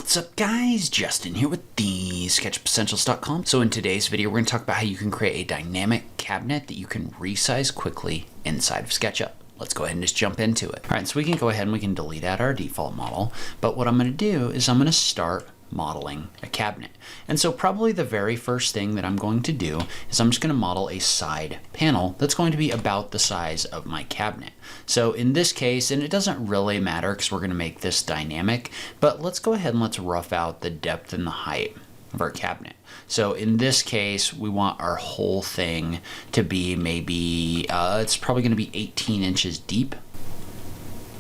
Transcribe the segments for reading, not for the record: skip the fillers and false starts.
What's up guys, Justin here with the SketchUpEssentials.com. So in today's video, we're going to talk about how you can create a dynamic cabinet that you can resize quickly inside of SketchUp. Let's go ahead and just jump into it. All right, so we can go ahead and we can delete out our default model, but what I'm going to do is I'm going to start modeling a cabinet. And so probably the very first thing that I'm going to do is I'm just going to model a side panel that's going to be about the size of my cabinet. So in this case, and it doesn't really matter because we're going to make this dynamic, but let's go ahead and let's rough out the depth and the height of our cabinet. So in this case, we want our whole thing to be maybe, it's probably going to be 18 inches deep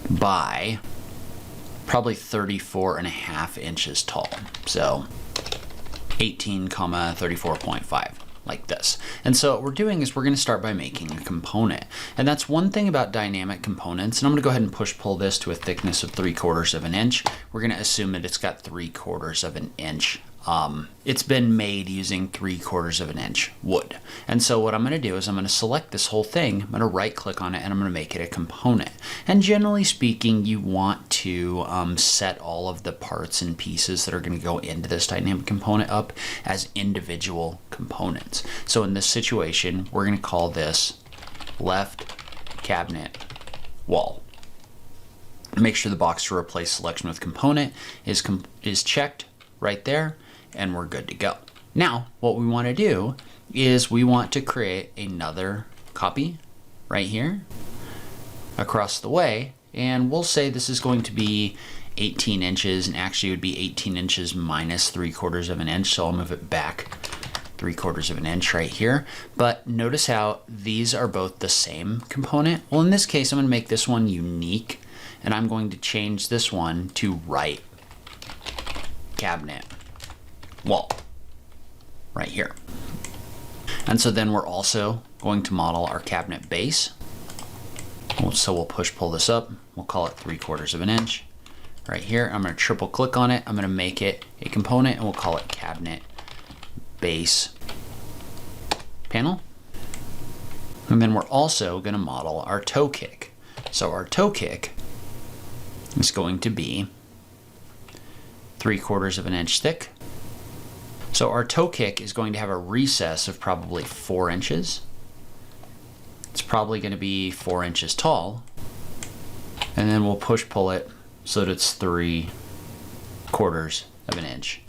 by probably 34.5 inches tall. So 18,34.5, like this. And so what we're doing is we're going to start by making a component. And that's one thing about dynamic components. And I'm going to go ahead and pull this to a thickness of 3/4 of an inch. We're going to assume that it's got 3/4 of an inch. It's been made using 3/4 of an inch wood. And so what I'm going to do is I'm going to select this whole thing, I'm going to right click on it, and I'm going to make it a component. And generally speaking, you want to set all of the parts and pieces that are going to go into this dynamic component up as individual components. So in this situation, we're going to call this left cabinet wall. Make sure the box to replace selection with component is checked right there, and we're good to go. Now, what we want to do is we want to create another copy right here across the way, and we'll say this is going to be 18 inches, and actually it would be 18 inches minus 3/4 of an inch, so I'll move it back 3/4 of an inch right here. But notice how these are both the same component. Well, in this case, I'm going to make this one unique, and I'm going to change this one to right cabinet wall right here. And so then we're also going to model our cabinet base. So we'll pull this up. We'll call it 3/4 of an inch right here. I'm going to triple click on it. I'm going to make it a component, and we'll call it cabinet base panel. And then we're also going to model our toe kick. So our toe kick is going to be 3/4 of an inch thick. So our toe kick is going to have a recess of probably 4 inches. It's probably going to be 4 inches tall. And then we'll pull it so that it's 3/4 of an inch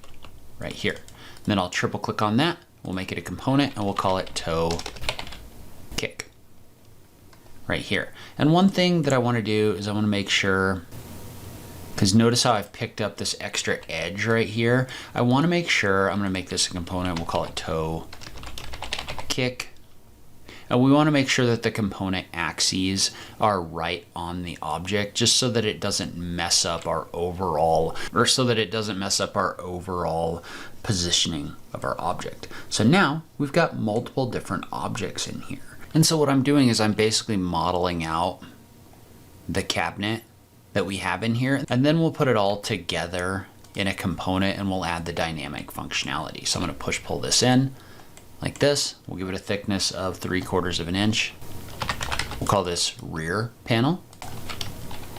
right here. And then I'll triple click on that. We'll make it a component, and we'll call it toe kick right here. And one thing that I want to do is I want to make sure, because notice how I've picked up this extra edge right here. I want to make sure, I'm going to make this a component. We'll call it toe kick. And we want to make sure that the component axes are right on the object, just so that it doesn't mess up our overall, positioning of our object. So now we've got multiple different objects in here. And so what I'm doing is I'm basically modeling out the cabinet that we have in here, and then we'll put it all together in a component, and we'll add the dynamic functionality. So I'm going to pull this in like this. We'll give it a thickness of 3/4 of an inch. We'll call this rear panel.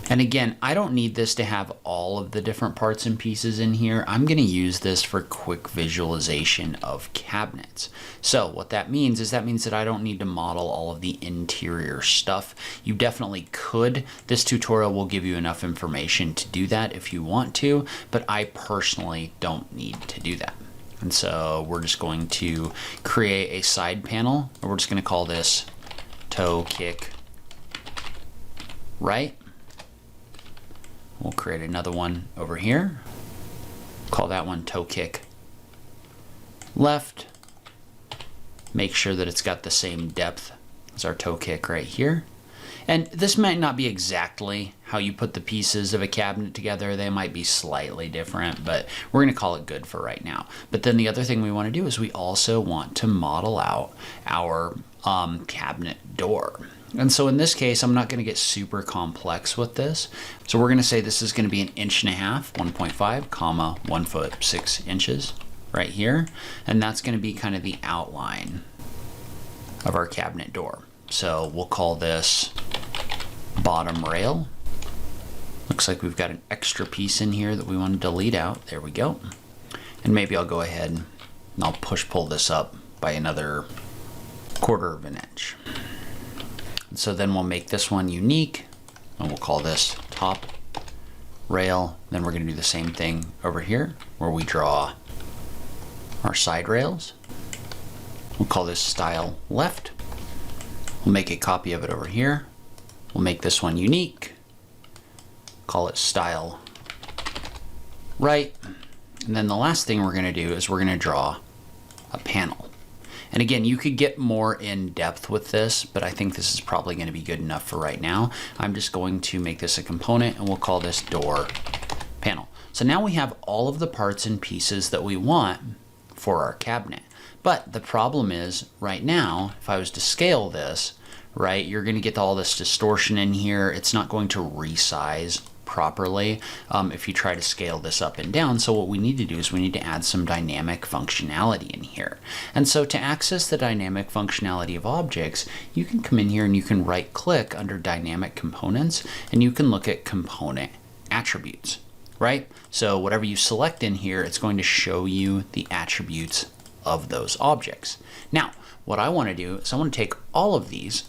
And again, I don't need this to have all of the different parts and pieces in here. I'm going to use this for quick visualization of cabinets. So what that means is that I don't need to model all of the interior stuff. You definitely could. This tutorial will give you enough information to do that if you want to, but I personally don't need to do that. And so we're just going to create a side panel, and we're just going to call this toe kick right. We'll create another one over here. Call that one toe kick left. Make sure that it's got the same depth as our toe kick right here. And this might not be exactly how you put the pieces of a cabinet together. They might be slightly different, but we're going to call it good for right now. But then the other thing we want to do is we also want to model out our cabinet door. And so in this case, I'm not going to get super complex with this. So we're going to say this is going to be 1.5 inches, 1.5, comma, 1 foot, 6 inches right here. And that's going to be kind of the outline of our cabinet door. So we'll call this bottom rail Looks like we've got an extra piece in here that we want to delete out. There we go. And maybe I'll go ahead and I'll push pull this up by another 1/4 inch. And so then we'll make this one unique, and we'll call this top rail. Then we're going to do the same thing over here where we draw our side rails. We'll call this style left. We'll make a copy of it over here. We'll make this one unique. Call it style right. And then the last thing we're going to do is we're going to draw a panel. And again, you could get more in depth with this, but I think this is probably going to be good enough for right now. I'm just going to make this a component, and we'll call this door panel. So now we have all of the parts and pieces that we want for our cabinet. But the problem is right now, if I was to scale this, right, you're going to get all this distortion in here. It's not going to resize properly if you try to scale this up and down. So what we need to do is we need to add some dynamic functionality in here. And so to access the dynamic functionality of objects, you can come in here and you can right click under dynamic components, and you can look at component attributes, right? So whatever you select in here, it's going to show you the attributes of those objects. Now, what I want to do is I want to take all of these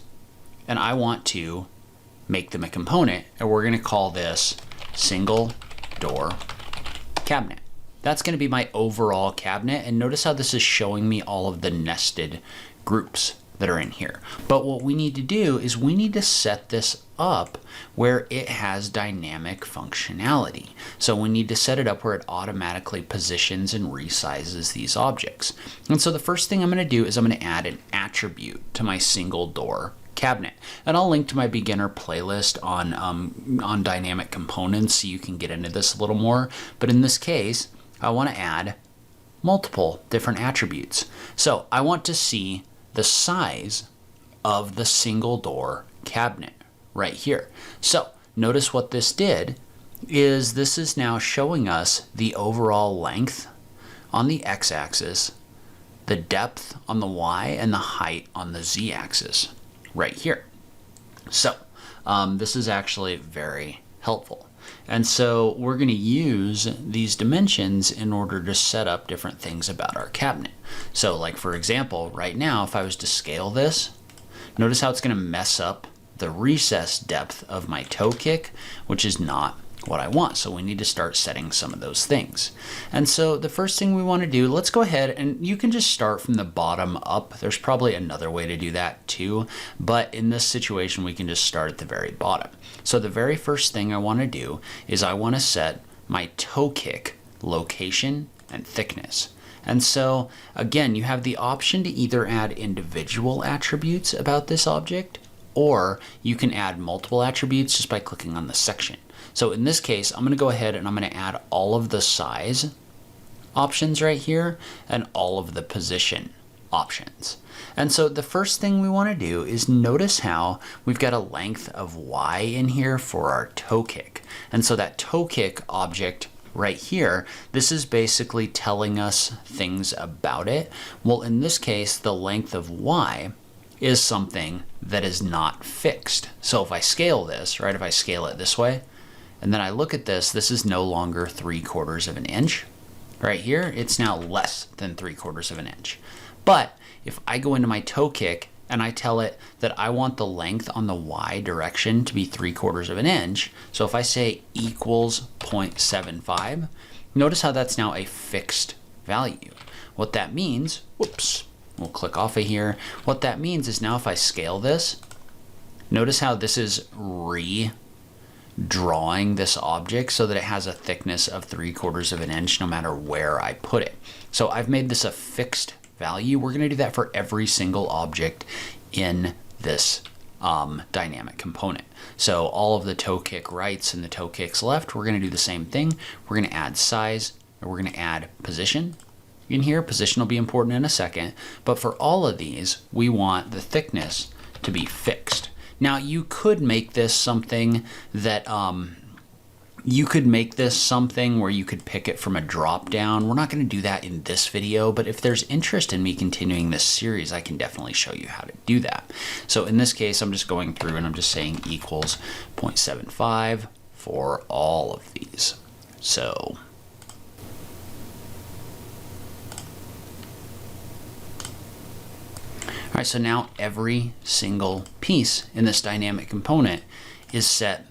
and I want to make them a component, and we're going to call this single door cabinet. That's going to be my overall cabinet, and notice how this is showing me all of the nested groups that are in here. But what we need to do is we need to set this up where it has dynamic functionality. So we need to set it up where it automatically positions and resizes these objects. And so the first thing I'm going to do is I'm going to add an attribute to my single door cabinet, and I'll link to my beginner playlist on dynamic components so you can get into this a little more. But in this case, I want to add multiple different attributes. So I want to see the size of the single door cabinet right here. So notice what this did is this is now showing us the overall length on the x-axis, the depth on the y, and the height on the z-axis right here. So this is actually very helpful. And so we're going to use these dimensions in order to set up different things about our cabinet. So like for example, right now, if I was to scale this, notice how it's going to mess up the recess depth of my toe kick, which is not what I want. So we need to start setting some of those things. And so the first thing we want to do, let's go ahead and you can just start from the bottom up. There's probably another way to do that too, but in this situation, we can just start at the very bottom. So the very first thing I want to do is I want to set my toe kick location and thickness. And so again, you have the option to either add individual attributes about this object, or you can add multiple attributes just by clicking on the section. So in this case, I'm going to go ahead and I'm going to add all of the size options right here and all of the position options. And so the first thing we want to do is notice how we've got a length of y in here for our toe kick. And so that toe kick object right here, this is basically telling us things about it. Well, in this case, the length of y is something that is not fixed. So if I scale this, right, if I scale it this way, and then I look at this, this is no longer 3/4 inch. Right here, it's now less than 3/4 inch. But if I go into my toe kick and I tell it that I want the length on the y direction to be 3/4 inch, so if I say equals 0.75, notice how that's now a fixed value. What that means, whoops, we'll click off of here. What that means is now if I scale this, notice how this is drawing this object so that it has a thickness of 3/4 inch no matter where I put it. So I've made this a fixed value. We're going to do that for every single object in this dynamic component. So all of the toe kick rights and the toe kicks left, we're going to do the same thing. We're going to add size, and we're going to add position. In here, position will be important in a second, but for all of these, we want the thickness to be fixed. Now you could make this something that where you could pick it from a drop down. We're not going to do that in this video, but if there's interest in me continuing this series, I can definitely show you how to do that. So in this case, I'm just going through and I'm just saying equals 0.75 for all of these. So all right, so now every single piece in this dynamic component is set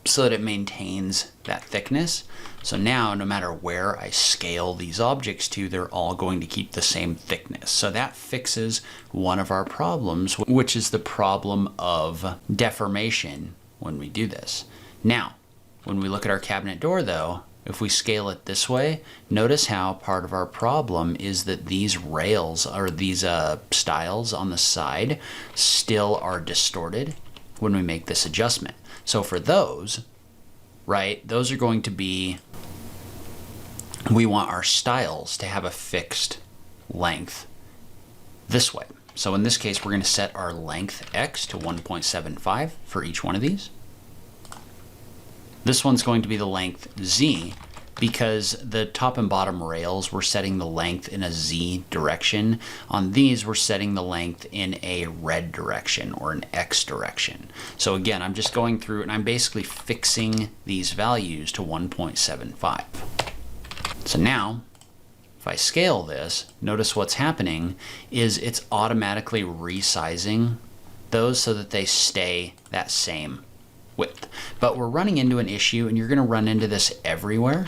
so that it maintains that thickness. So now no matter where I scale these objects to, they're all going to keep the same thickness. So that fixes one of our problems, which is the problem of deformation when we do this. Now, when we look at our cabinet door though, if we scale it this way, notice how part of our problem is that these rails or these stiles on the side still are distorted when we make this adjustment. So for those, right, those are going to be, we want our stiles to have a fixed length this way. So in this case, we're going to set our length X to 1.75 for each one of these. This one's going to be the length Z because the top and bottom rails, we're setting the length in a Z direction. On these, we're setting the length in a red direction or an X direction. So again, I'm just going through and I'm basically fixing these values to 1.75. So now, if I scale this, notice what's happening is it's automatically resizing those so that they stay that same width. But we're running into an issue, and you're going to run into this everywhere,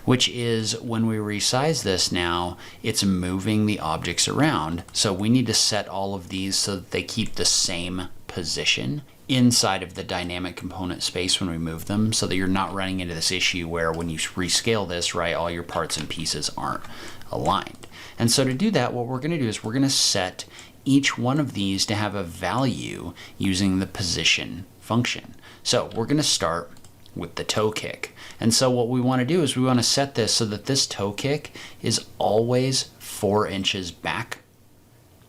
which is when we resize this now, it's moving the objects around. So we need to set all of these so that they keep the same position inside of the dynamic component space when we move them, so that you're not running into this issue where when you rescale this, right, all your parts and pieces aren't aligned. And so to do that, what we're going to do is we're going to set each one of these to have a value using the position function. So we're going to start with the toe kick. And so what we want to do is we want to set this so that this toe kick is always 4 inches back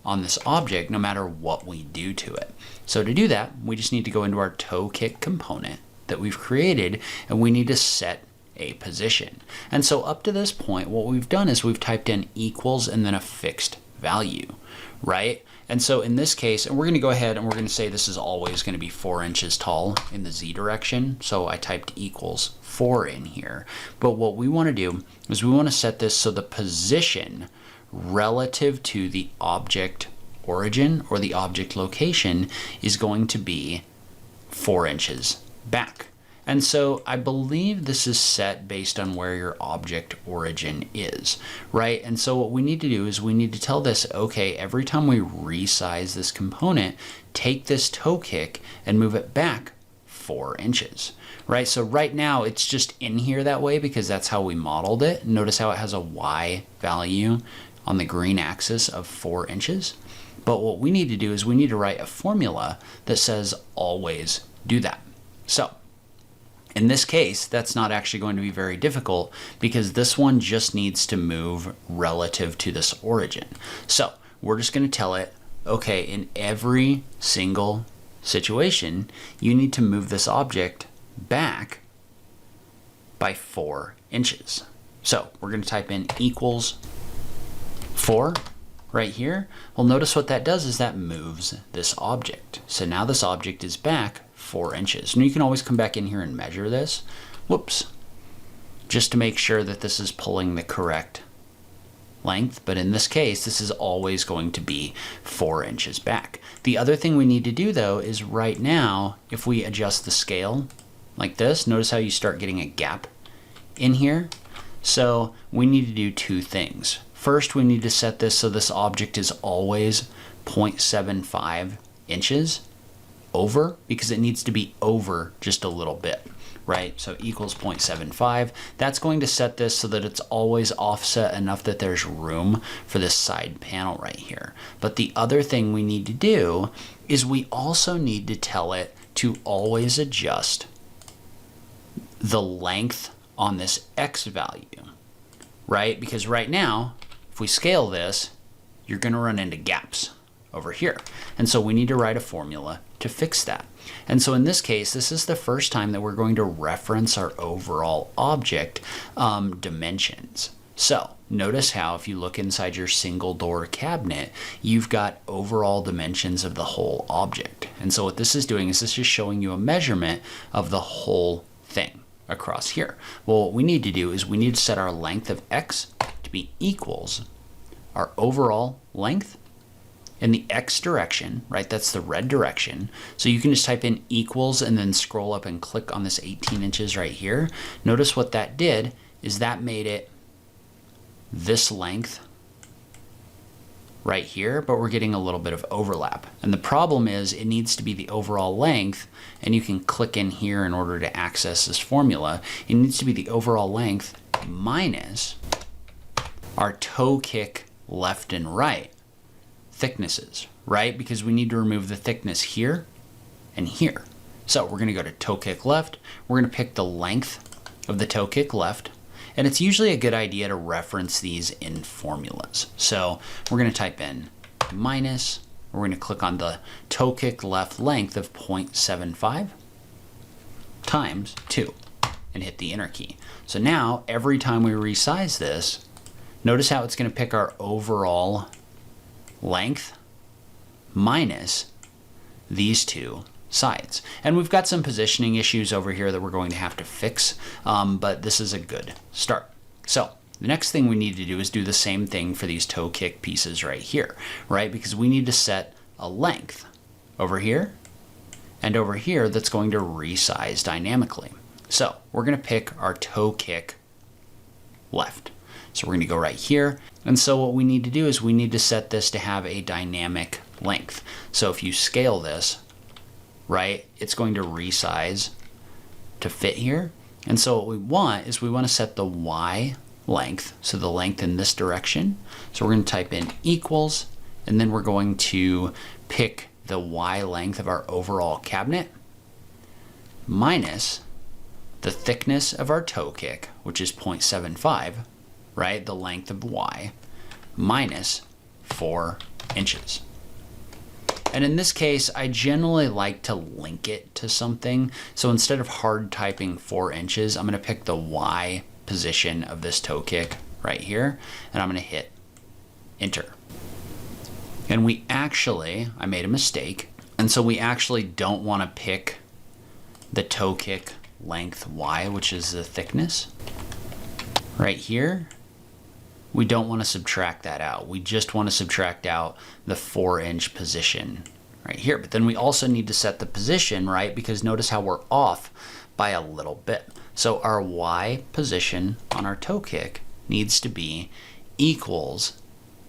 on this object no matter what we do to it. So to do that, we just need to go into our toe kick component that we've created, and we need to set a position. And so up to this point, what we've done is we've typed in equals and then a fixed value, right? And so in this case, and we're going to go ahead and we're going to say this is always going to be 4 inches tall in the Z direction. So I typed equals 4 in here. But what we want to do is we want to set this so the position relative to the object origin or the object location is going to be 4 inches back. And so I believe this is set based on where your object origin is, right? And so what we need to do is we need to tell this, okay, every time we resize this component, take this toe kick and move it back 4 inches, right? So right now it's just in here that way because that's how we modeled it. Notice how it has a Y value on the green axis of 4 inches. But what we need to do is we need to write a formula that says always do that. So in this case, that's not actually going to be very difficult because this one just needs to move relative to this origin. So we're just going to tell it, okay, in every single situation, you need to move this object back by 4 inches. So we're going to type in equals 4 right here. Well, notice what that does is that moves this object. So now this object is back 4 inches. And you can always come back in here and measure this. Whoops. Just to make sure that this is pulling the correct length. But in this case, this is always going to be 4 inches back. The other thing we need to do though is right now, if we adjust the scale like this, notice how you start getting a gap in here. So we need to do 2 things. First, we need to set this so this object is always 0.75 inches over, because it needs to be over just a little bit, right? So equals 0.75. That's going to set this so that it's always offset enough that there's room for this side panel right here. But the other thing we need to do is we also need to tell it to always adjust the length on this X value, right? Because right now, if we scale this, you're going to run into gaps over here. And so we need to write a formula to fix that. And so in this case, this is the first time that we're going to reference our overall object dimensions. So notice how if you look inside your single door cabinet, you've got overall dimensions of the whole object. And so what this is doing is this is showing you a measurement of the whole thing across here. Well, what we need to do is we need to set our length of X to be equals our overall length in the X direction, right? That's the red direction. So you can just type in equals and then scroll up and click on this 18 inches right here. Notice what that did is that made it this length right here, but we're getting a little bit of overlap. And the problem is it needs to be the overall length, and you can click in here in order to access this formula. It needs to be the overall length minus our toe kick left and right thicknesses, right? Because we need to remove the thickness here and here. So we're going to go to toe kick left. We're going to pick the length of the toe kick left. And it's usually a good idea to reference these in formulas. So we're going to type in minus, we're going to click on the toe kick left length of 0.75 times 2 and hit the enter key. So now every time we resize this, notice how it's going to pick our overall length minus these two sides. And we've got some positioning issues over here that we're going to have to fix, but this is a good start. So the next thing we need to do is do the same thing for these toe kick pieces right here, right? Because we need to set a length over here and over here that's going to resize dynamically. So we're going to pick our toe kick left. So we're going to go right here. And so what we need to do is we need to set this to have a dynamic length. So if you scale this, right, it's going to resize to fit here. And so what we want is we want to set the Y length, so the length in this direction. So we're going to type in equals, and then we're going to pick the Y length of our overall cabinet minus the thickness of our toe kick, which is 0.75, right, the length of Y, minus 4 inches. And in this case, I generally like to link it to something. So instead of hard typing 4 inches, I'm going to pick the Y position of this toe kick right here, and I'm going to hit enter. And I made a mistake. And so we actually don't want to pick the toe kick length Y, which is the thickness right here. We don't want to subtract that out. We just want to subtract out the 4-inch position right here. But then we also need to set the position, right? Because notice how we're off by a little bit. So our Y position on our toe kick needs to be equals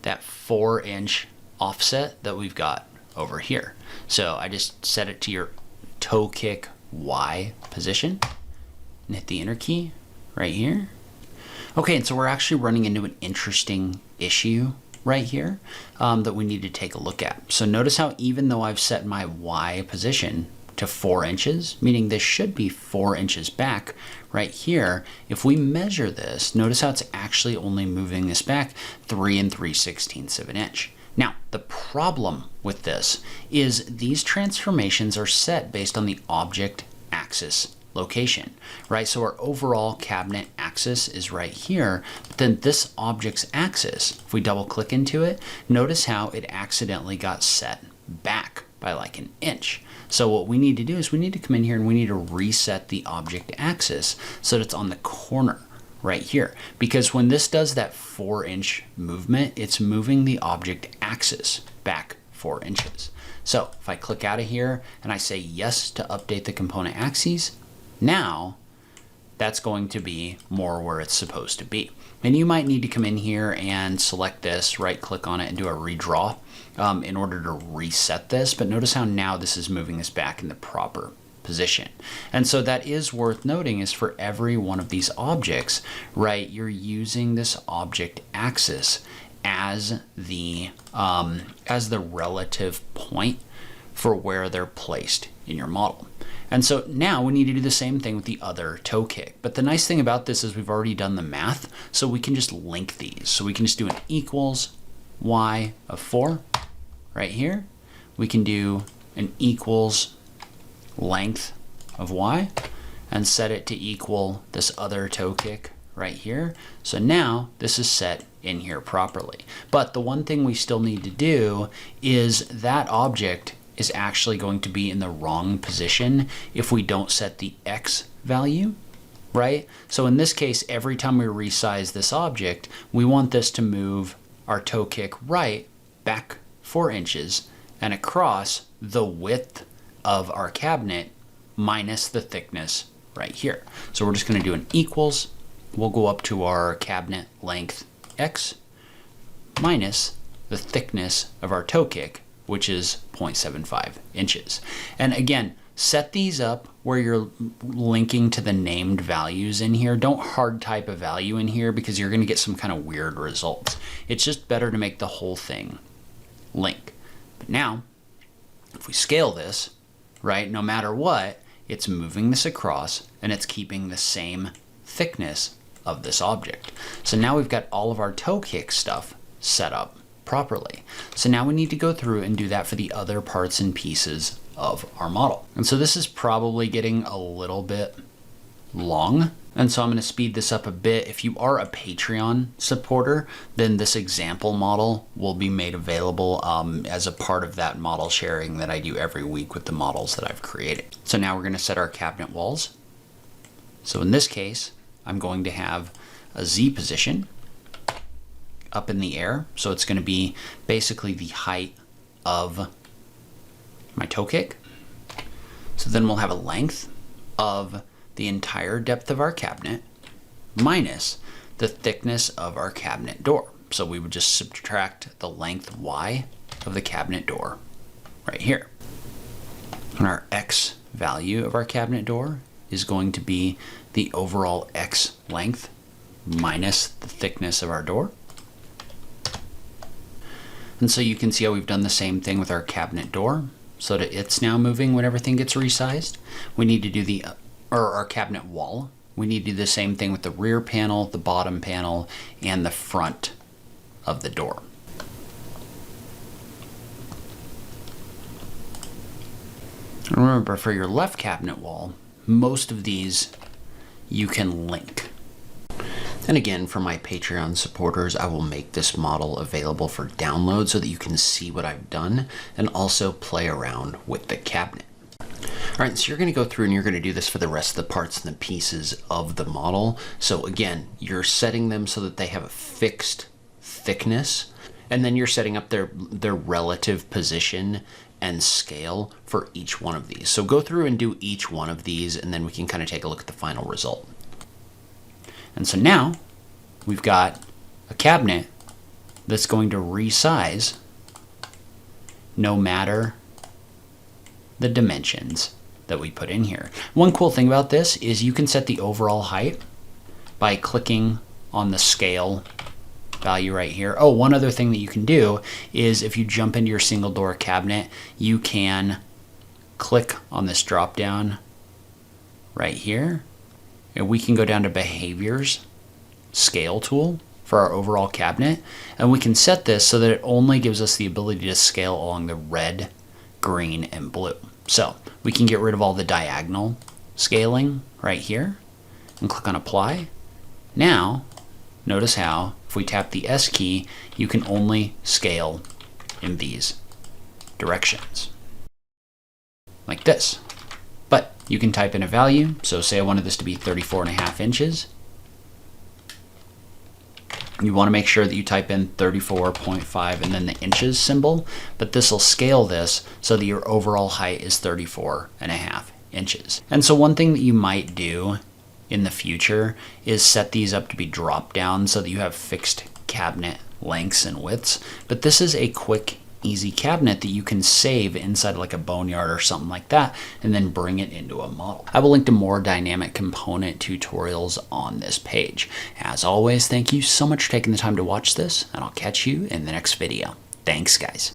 that 4-inch offset that we've got over here. So I just set it to your toe kick Y position and hit the enter key right here. Okay, and so we're actually running into an interesting issue right here that we need to take a look at. So notice how even though I've set my Y position to 4 inches, meaning this should be 4 inches back right here, if we measure this, notice how it's actually only moving this back 3 3/16 of an inch. Now, the problem with this is these transformations are set based on the object axis location, right? So our overall cabinet axis is right here, but then this object's axis, if we double click into it, notice how it accidentally got set back by like an inch. So what we need to do is we need to come in here and we need to reset the object axis so that it's on the corner right here. Because when this does that 4-inch movement, it's moving the object axis back 4 inches. So if I click out of here and I say yes to update the component axes, now that's going to be more where it's supposed to be. And you might need to come in here and select this, right click on it and do a redraw in order to reset this. But notice how now this is moving us back in the proper position. And so that is worth noting is for every one of these objects, right, you're using this object axis as the relative point for where they're placed in your model. And so now we need to do the same thing with the other toe kick. But the nice thing about this is we've already done the math, so we can just link these. So we can just do an equals Y of 4 right here. We can do an equals length of Y and set it to equal this other toe kick right here. So now this is set in here properly. But the one thing we still need to do is that object is actually going to be in the wrong position if we don't set the X value, right? So in this case, every time we resize this object, we want this to move our toe kick right back 4 inches and across the width of our cabinet minus the thickness right here. So we're just going to do an equals. We'll go up to our cabinet length X minus the thickness of our toe kick, which is 0.75 inches. And again, set these up where you're linking to the named values in here. Don't hard type a value in here because you're going to get some kind of weird results. It's just better to make the whole thing link. But now, if we scale this, right, no matter what, it's moving this across and it's keeping the same thickness of this object. So now we've got all of our toe kick stuff set up properly. So now we need to go through and do that for the other parts and pieces of our model. And so this is probably getting a little bit long. And so I'm going to speed this up a bit. If you are a Patreon supporter, then this example model will be made available as a part of that model sharing that I do every week with the models that I've created. So now we're going to set our cabinet walls. So in this case, I'm going to have a Z position up in the air. So it's going to be basically the height of my toe kick. So then we'll have a length of the entire depth of our cabinet minus the thickness of our cabinet door. So we would just subtract the length Y of the cabinet door right here. And our X value of our cabinet door is going to be the overall X length minus the thickness of our door. And so you can see how we've done the same thing with our cabinet door. So that it's now moving when everything gets resized. We need to do our cabinet wall. We need to do the same thing with the rear panel, the bottom panel, and the front of the door. And remember, for your left cabinet wall, most of these you can link. And again, for my Patreon supporters, I will make this model available for download so that you can see what I've done and also play around with the cabinet. All right, so you're going to go through and you're going to do this for the rest of the parts and the pieces of the model. So again, you're setting them so that they have a fixed thickness, and then you're setting up their relative position and scale for each one of these. So go through and do each one of these, and then we can kind of take a look at the final result. And so now we've got a cabinet that's going to resize no matter the dimensions that we put in here. One cool thing about this is you can set the overall height by clicking on the scale value right here. Oh, one other thing that you can do is if you jump into your single door cabinet, you can click on this drop down right here, and we can go down to behaviors, scale tool for our overall cabinet, and we can set this so that it only gives us the ability to scale along the red, green, and blue. So we can get rid of all the diagonal scaling right here and click on apply. Now, notice how if we tap the S key, you can only scale in these directions, like this. But you can type in a value. So say I wanted this to be 34.5 inches. You want to make sure that you type in 34.5 and then the inches symbol, but this will scale this so that your overall height is 34.5 inches. And so one thing that you might do in the future is set these up to be drop down so that you have fixed cabinet lengths and widths. But this is a quick, easy cabinet that you can save inside like a boneyard or something like that and then bring it into a model. I will link to more dynamic component tutorials on this page. As always, thank you so much for taking the time to watch this, and I'll catch you in the next video. Thanks, guys.